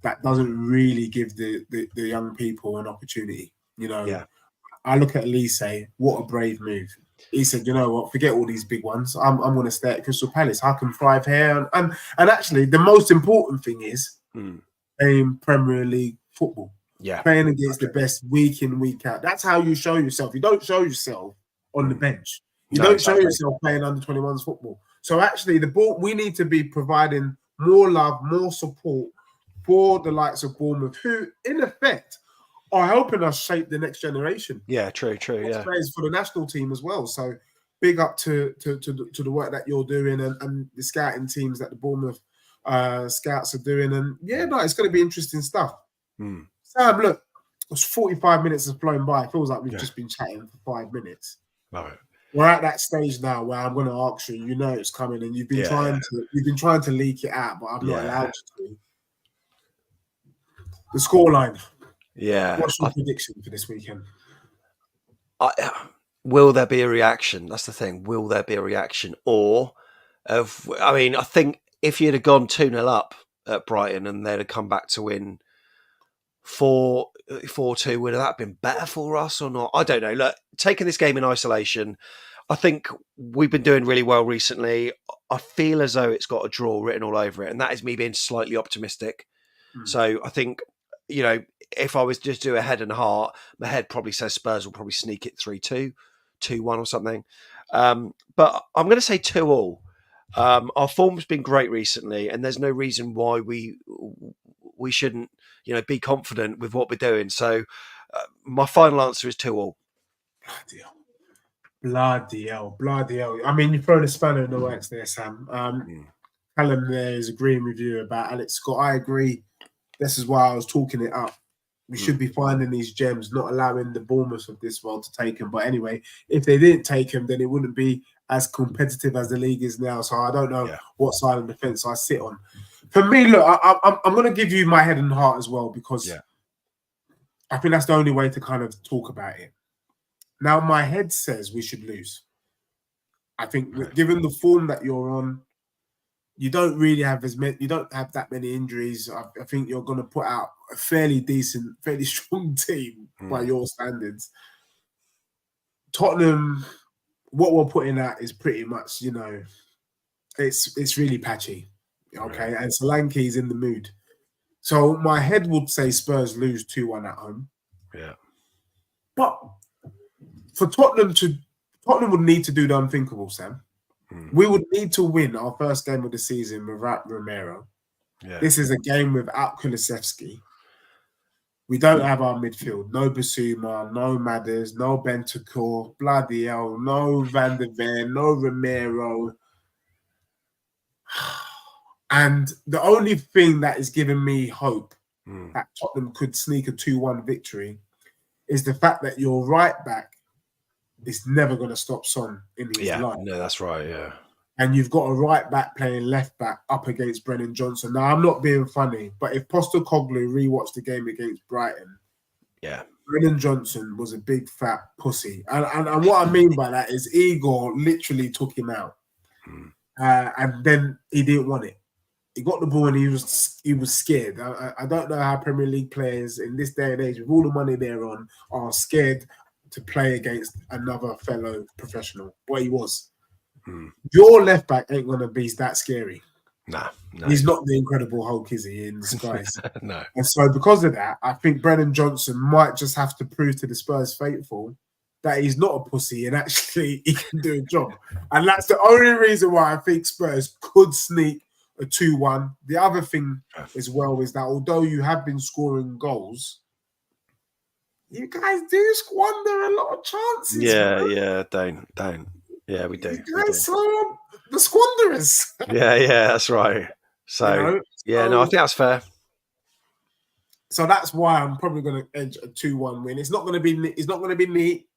that doesn't really give the young people an opportunity. I look at Elise, what a brave move. He said, you know what, forget all these big ones. I'm going to stay at Crystal Palace. I can thrive here. And actually, the most important thing is playing Premier League football. Yeah, playing against the best week in, week out. That's how you show yourself. You don't show yourself on the bench. You don't show yourself playing under 21s football. So actually, we need to be providing more love, more support for the likes of Bournemouth, who, in effect, are helping us shape the next generation. Yeah, true. Yeah, players for the national team as well. So big up to the work that you're doing and the scouting teams that the Bournemouth scouts are doing. And yeah, no, it's going to be interesting stuff. Mm. Sam, look, it's 45 minutes has flown by. It feels like we've just been chatting for 5 minutes. Love it. We're at that stage now where I'm going to ask you. You know it's coming, and you've been trying to leak it out, but I'm not allowed to. The scoreline. Yeah. What's your prediction for this weekend? Will there be a reaction? That's the thing. Will there be a reaction? Or, I think if you'd have gone 2-0 up at Brighton and they'd have come back to win 4-2, would that have been better for us or not? I don't know. Look, taking this game in isolation, I think we've been doing really well recently. I feel as though it's got a draw written all over it, and that is me being slightly optimistic. So I think, if I was just to do a head and heart, my head probably says Spurs will probably sneak it 3-2, 2-1 or something. But I'm going to say 2-2. Our form's been great recently, and there's no reason why we shouldn't, be confident with what we're doing. So my final answer is 2-2. Bloody hell. I mean, you've thrown a spanner in the works there, Sam. Callum there is agreeing with you about Alex Scott. I agree. This is why I was talking it up. We should be finding these gems, not allowing the Bournemouth of this world to take them. But anyway, if they didn't take them, then it wouldn't be as competitive as the league is now. So I don't know what side of the fence I sit on. For me, look, I'm going to give you my head and heart as well, because I think that's the only way to kind of talk about it. Now, my head says we should lose. I think given the form that you're on, you don't really have you don't have that many injuries. I think you're going to put out a fairly decent, fairly strong team by your standards. Tottenham, what we're putting out is pretty much, it's really patchy. Okay, and Solanke's in the mood. So my head would say Spurs lose 2-1 at home. Yeah. But for Tottenham would need to do the unthinkable, Sam. We would need to win our first game of the season without Romero. Yeah. This is a game without Kulusevski. We don't have our midfield. No Basuma, no Madders, no Bentancur, bloody hell, no Van der Ven, no Romero. And the only thing that is giving me hope that Tottenham could sneak a 2-1 victory is the fact that your right back is never going to stop Son in his life. No, that's right, yeah. And you've got a right back playing left back up against Brennan Johnson. Now, I'm not being funny, but if Postecoglou rewatched the game against Brighton, Brennan Johnson was a big fat pussy. And what I mean by that is Igor literally took him out. And then he didn't want it. He got the ball and he was scared. I don't know how Premier League players in this day and age, with all the money they're on, are scared to play against another fellow professional. But he was. Your left back ain't gonna be that scary. No. He's not the Incredible Hulk, is he, in disguise? No. And so because of that, I think Brennan Johnson might just have to prove to the Spurs faithful that he's not a pussy and actually he can do a job. And that's the only reason why I think Spurs could sneak a 2-1. The other thing as well is that although you have been scoring goals, you guys do squander a lot of chances. Don't. Yeah, we do. You guys are the squanderers. Yeah, that's right. So, I think that's fair. So that's why I'm probably going to edge a 2-1 win. It's not going to be neat.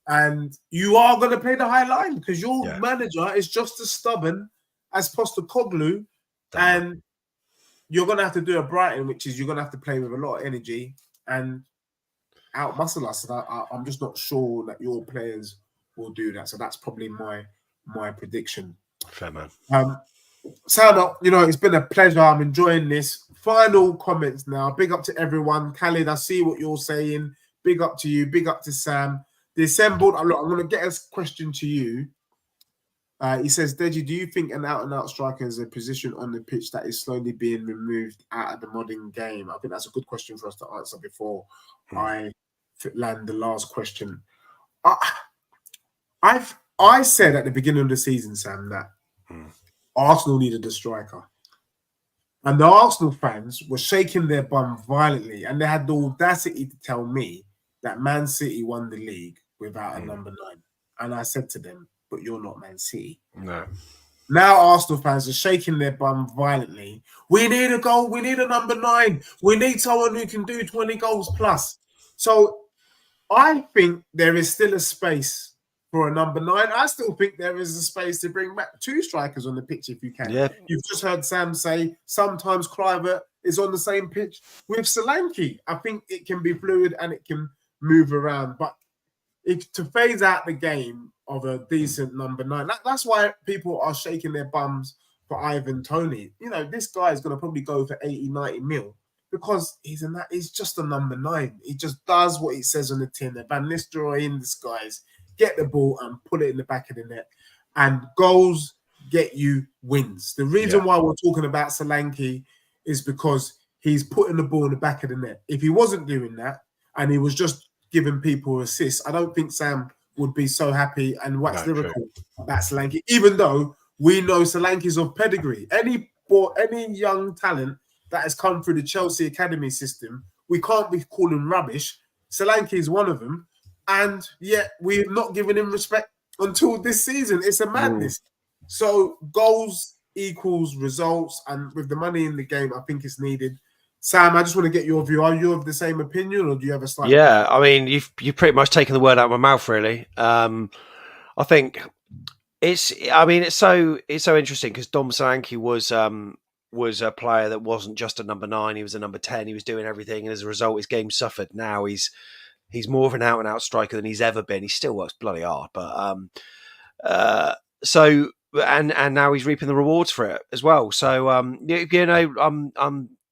And you are going to play the high line because your manager is just as stubborn as Postecoglou. And you're going to have to do a Brighton, which is you're going to have to play with a lot of energy and outmuscle us. And I'm just not sure that your players will do that. So that's probably my prediction. Fair man. Sam, it's been a pleasure. I'm enjoying this. Final comments now. Big up to everyone. Khalid, I see what you're saying. Big up to you. Big up to Sam. The assembled. Look, I'm going to get a question to you. He says, Deji, do you think an out-and-out striker is a position on the pitch that is slowly being removed out of the modern game? I think that's a good question for us to answer before I land the last question. I said at the beginning of the season, Sam, that Arsenal needed a striker. And the Arsenal fans were shaking their bum violently, and they had the audacity to tell me that Man City won the league without a number 9. And I said to them, but you're not Man City. No. Now Arsenal fans are shaking their bum violently. We need a goal. We need a number 9. We need someone who can do 20 goals plus. So I think there is still a space for a number 9. I still think there is a space to bring back 2 strikers on the pitch if you can. Yeah. You've just heard Sam say sometimes Kluivert is on the same pitch with Solanke. I think it can be fluid and it can move around. But if to phase out the game of a decent number 9, that's why people are shaking their bums for Ivan Toney. You know, this guy is going to probably go for 80, 90 mil. Because he's just a number 9. He just does what he says on the tin. The Van Nistelrooy in disguise. Get the ball and put it in the back of the net. And goals get you wins. The reason why we're talking about Solanke is because he's putting the ball in the back of the net. If he wasn't doing that and he was just giving people assists, I don't think Sam would be so happy and wax lyrical about Solanke. Even though we know Solanke's of pedigree. Any young talent that has come through the Chelsea academy system, we can't be calling rubbish. Solanke is one of them, and yet we've not given him respect until this season. It's a madness. So goals equals results, and with the money in the game, I think it's needed. Sam, I just want to get your view. Are you of the same opinion, or do you have a slight? Yeah, I mean, you've pretty much taken the word out of my mouth, really. I think it's so interesting because Dom Solanke was a player that wasn't just a number 9. He was a number 10. He was doing everything. And as a result, his game suffered. Now he's more of an out and out striker than he's ever been. He still works bloody hard, but and now he's reaping the rewards for it as well. So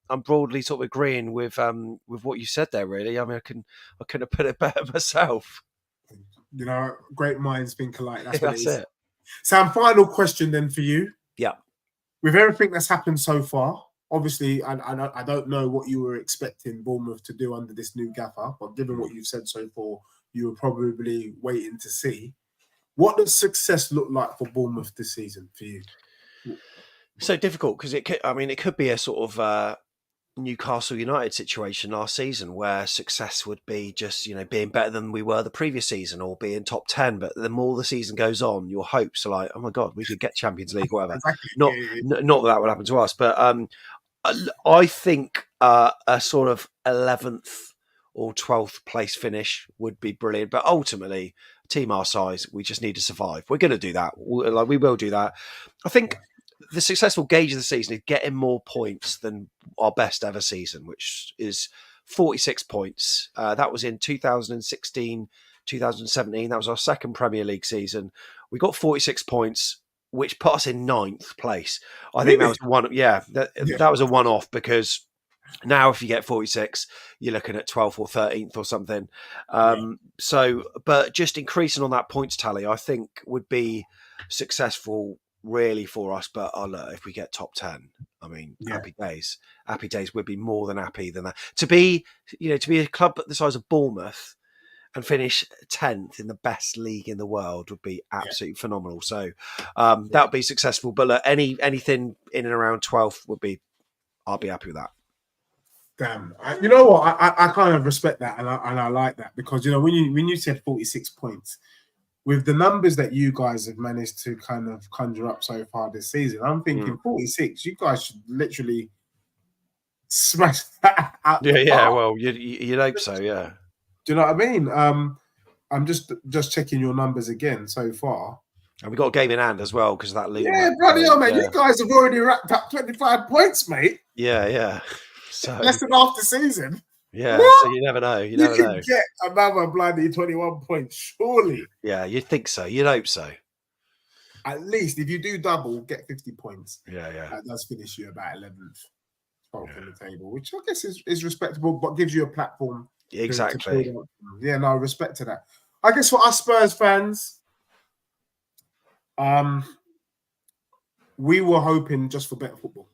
I'm broadly sort of agreeing with what you said there. Really, I mean, I couldn't have put it better myself. You know, great minds think alike. That's it. Sam, final question then for you. Yeah. With everything that's happened so far, obviously, I don't know what you were expecting Bournemouth to do under this new gaffer, but given what you've said so far, you were probably waiting to see. What does success look like for Bournemouth this season for you? So difficult because it could be a sort of Newcastle United situation last season where success would be just, being better than we were the previous season or being top 10. But the more the season goes on, your hopes are like, oh my God, we could get Champions League, whatever. Exactly. Not that would happen to us. But I think a sort of 11th or 12th place finish would be brilliant. But ultimately, a team our size, we just need to survive. We're going to do that. We will do that. I think the successful gauge of the season is getting more points than our best ever season, which is 46 points. That was in 2016, 2017. That was our second Premier League season. We got 46 points, which put us in 9th place. I think that was one. Yeah, that was a one-off because now if you get 46, you're looking at 12th or 13th or something. But just increasing on that points tally, I think would be successful really for us. But look, if we get top 10, I mean, happy days. Happy days. We'd be more than happy than that. To be a club the size of Bournemouth and finish 10th in the best league in the world would be absolutely phenomenal. So that would be successful. But look, anything in and around 12th I'll be happy with that. Damn, you know what? I kind of respect that, and I like that because when you said 46 points, with the numbers that you guys have managed to kind of conjure up so far this season, I'm thinking 46. You guys should literally smash that out. Yeah. Well, you'd hope so. Yeah. Do you know what I mean? I'm just checking your numbers again so far. And we got a game in hand as well because that league. Yeah, bloody hell, man! You guys have already wrapped up 25 points, mate. Yeah. So less than half the season. Yeah, what? So you never know. You can never know. Get another bloody 21 points, surely. Yeah, you'd think so. You'd hope so. At least if you do double, get 50 points. Yeah. That does finish you about 11th spot from the table, which I guess is respectable, but gives you a platform. Exactly. No respect to that. I guess for us Spurs fans, we were hoping just for better football.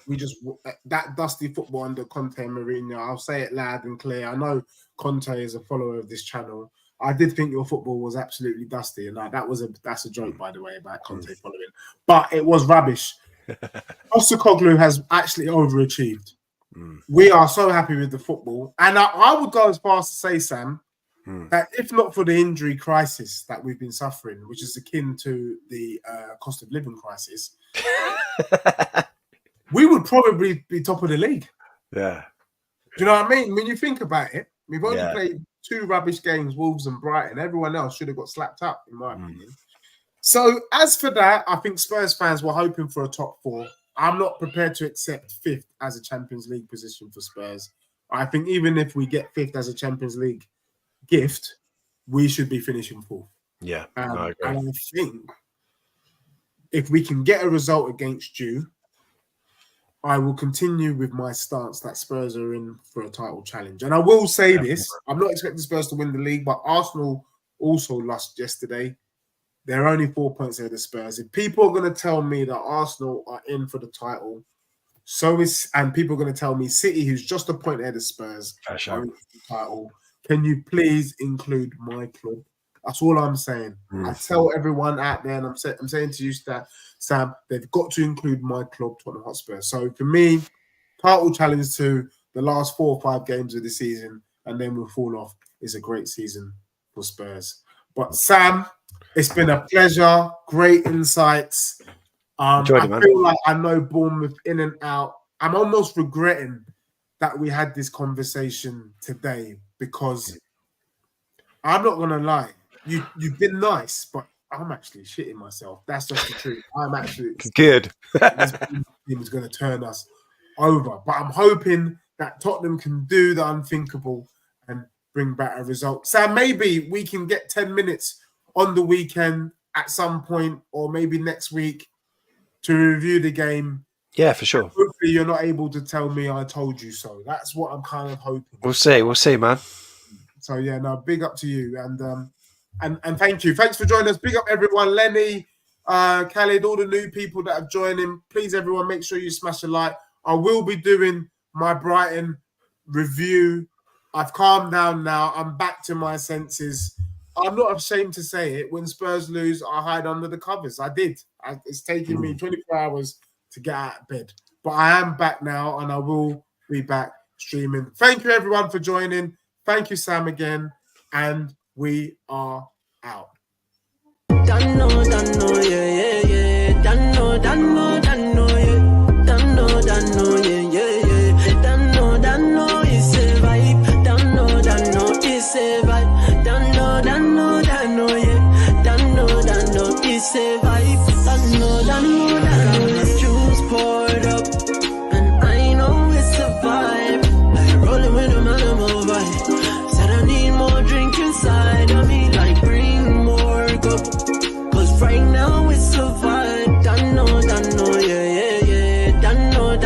We just that dusty football under Conte and Mourinho. I'll say it loud and clear. I know Conte is a follower of this channel. I did think your football was absolutely dusty, and that's a joke, by the way, about Conte following. But it was rubbish. Postecoglou has actually overachieved. We are so happy with the football, and I would go as far as to say, Sam, that if not for the injury crisis that we've been suffering, which is akin to the cost of living crisis, we would probably be top of the league. Yeah. Do you know what I mean? When you think about it, we've only played 2 rubbish games, Wolves and Brighton. Everyone else should have got slapped up, in my opinion. So as for that, I think Spurs fans were hoping for a top 4. I'm not prepared to accept 5th as a Champions League position for Spurs. I think even if we get 5th as a Champions League gift, we should be finishing 4th. Yeah, I agree. And I think if we can get a result against you, I will continue with my stance that Spurs are in for a title challenge. And I will say this, I'm not expecting Spurs to win the league, but Arsenal also lost yesterday. They're only 4 points ahead of Spurs. If people are going to tell me that Arsenal are in for the title, and people are going to tell me City, who's just a point ahead of Spurs, are in for the title, can you please include my club? That's all I'm saying. I tell everyone out there, and I'm saying to you, Sam, they've got to include my club, Tottenham Hotspur. So for me, title challenge to the last 4 or 5 games of the season, and then we'll fall off, is a great season for Spurs. But Sam, it's been a pleasure. Great insights. I feel like I know Bournemouth in and out. I'm almost regretting that we had this conversation today because I'm not going to lie. You've been nice, but I'm actually shitting myself. That's just the truth. I'm actually good. This team is going to turn us over. But I'm hoping that Tottenham can do the unthinkable and bring back a result. Sam, maybe we can get 10 minutes on the weekend at some point, or maybe next week, to review the game. Yeah, for sure. Hopefully you're not able to tell me I told you so. That's what I'm kind of hoping. We'll see, man. So yeah, no, big up to you. And thank you. Thanks for joining us. Big up everyone. Lenny, Khalid, all the new people that have joined in. Please, everyone, make sure you smash a like. I will be doing my Brighton review. I've calmed down now. I'm back to my senses. I'm not ashamed to say it. When Spurs lose, I hide under the covers. I did. It's taken me 24 hours to get out of bed. But I am back now, and I will be back streaming. Thank you, everyone, for joining. Thank you, Sam, again. And we are out. Dano, yeah, yeah. Dano, yeah. Dano, it's a vibe. Dano, it's a vibe. Dano, yeah. Dano, it's a vibe. Dano, it's juice poured up. And I know it's a vibe. Like rolling with a animal vibe. Said I need more drink inside of me. Like bring more cup. Cause right now it's a vibe. Dano, yeah. Dano.